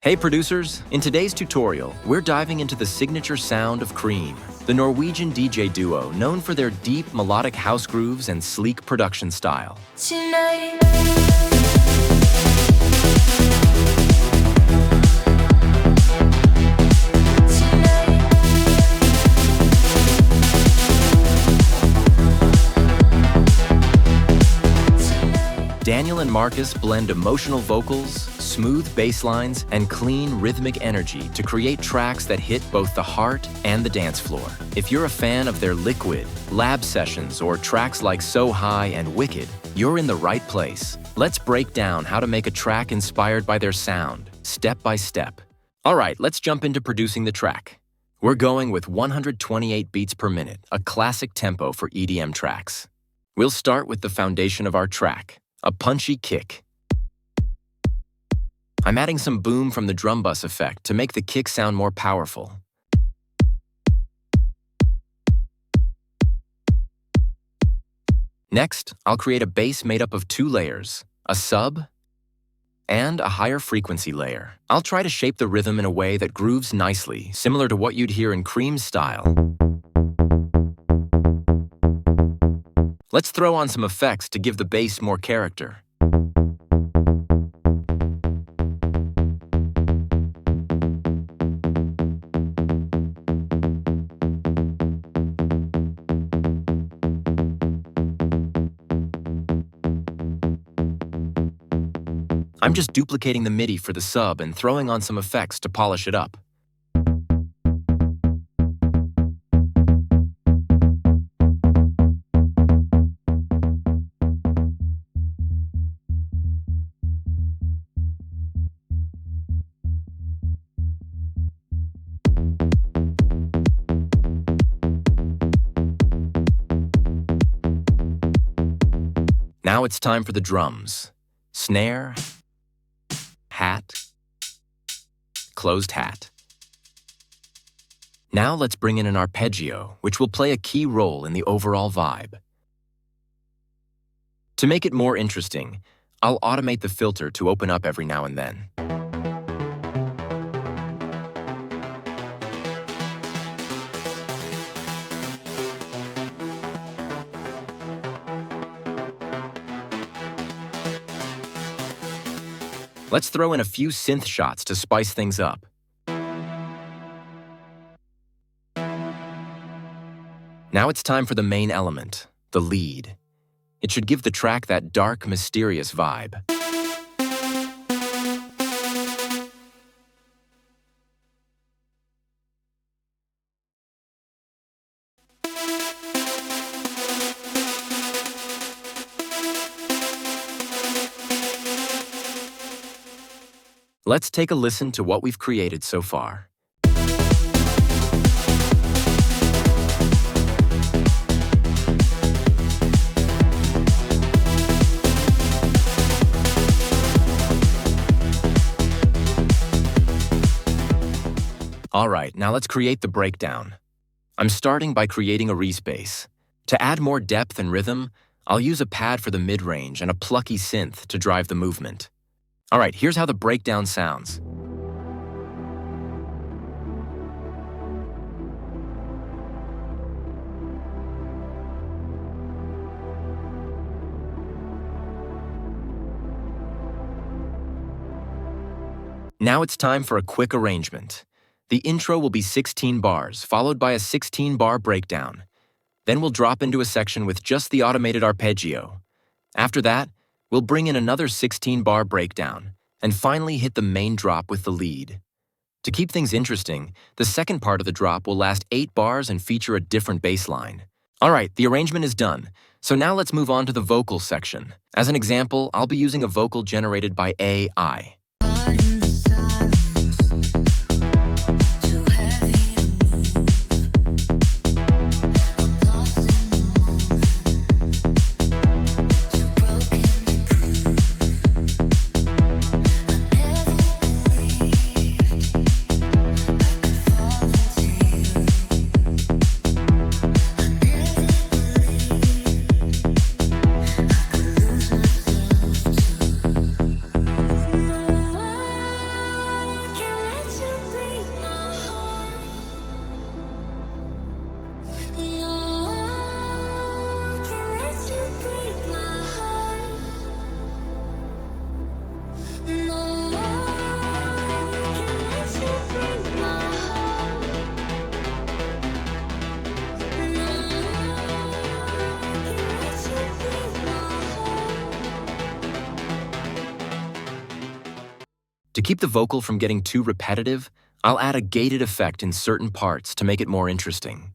Hey producers, in today's tutorial, we're diving into the signature sound of Kream, the Norwegian DJ duo known for their deep melodic house grooves and sleek production style. Tonight. Daniel and Marcus blend emotional vocals, smooth bass lines, and clean rhythmic energy to create tracks that hit both the heart and the dance floor. If you're a fan of their Liquid, Lab Sessions, or tracks like So High and Wicked, you're in the right place. Let's break down how to make a track inspired by their sound, step by step. All right, let's jump into producing the track. We're going with 128 beats per minute, a classic tempo for EDM tracks. We'll start with the foundation of our track, a punchy kick. I'm adding some boom from the drum bus effect to make the kick sound more powerful. Next, I'll create a bass made up of two layers, a sub and a higher frequency layer. I'll try to shape the rhythm in a way that grooves nicely, similar to what you'd hear in Kream's style. Let's throw on some effects to give the bass more character. I'm just duplicating the MIDI for the sub and throwing on some effects to polish it up. Now it's time for the drums. Snare, hat, closed hat. Now let's bring in an arpeggio, which will play a key role in the overall vibe. To make it more interesting, I'll automate the filter to open up every now and then. Let's throw in a few synth shots to spice things up. Now it's time for the main element, the lead. It should give the track that dark, mysterious vibe. Let's take a listen to what we've created so far. All right, now let's create the breakdown. I'm starting by creating a respace. To add more depth and rhythm, I'll use a pad for the mid-range and a plucky synth to drive the movement. All right, here's how the breakdown sounds. Now it's time for a quick arrangement. The intro will be 16 bars, followed by a 16-bar breakdown. Then we'll drop into a section with just the automated arpeggio. After that, we'll bring in another 16-bar breakdown, and finally hit the main drop with the lead. To keep things interesting, the second part of the drop will last 8 bars and feature a different bass line. All right, the arrangement is done, so now let's move on to the vocal section. As an example, I'll be using a vocal generated by AI. To keep the vocal from getting too repetitive, I'll add a gated effect in certain parts to make it more interesting.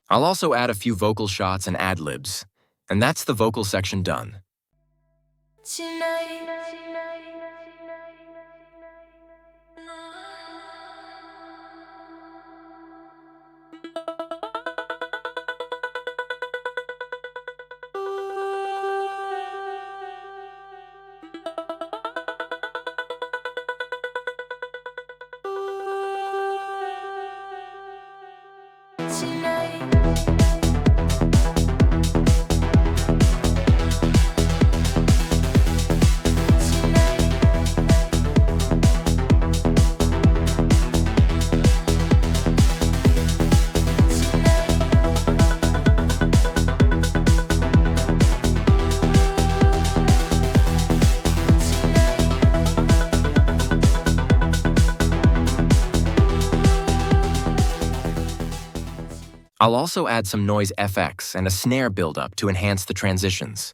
I'll also add a few vocal shots and ad-libs, and that's the vocal section done. I'll also add some noise FX and a snare buildup to enhance the transitions.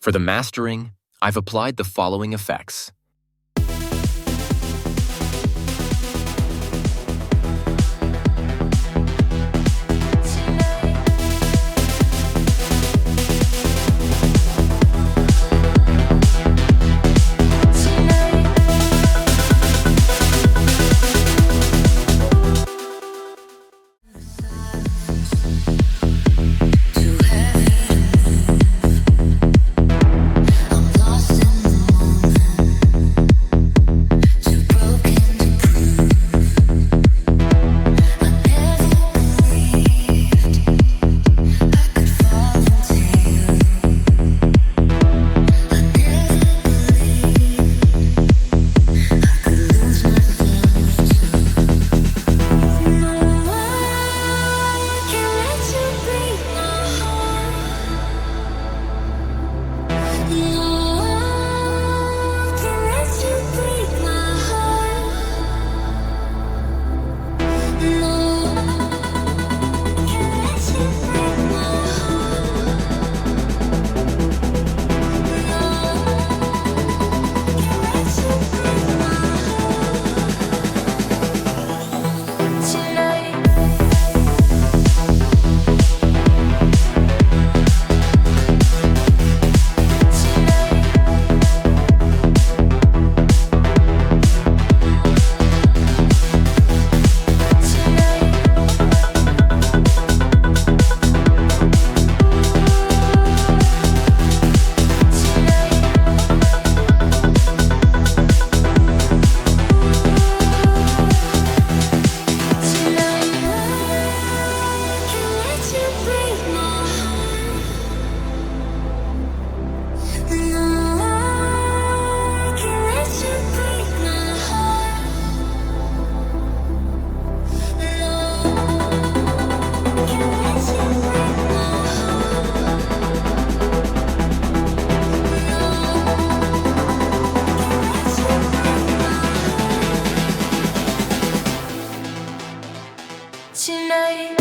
For the mastering, I've applied the following effects. Tonight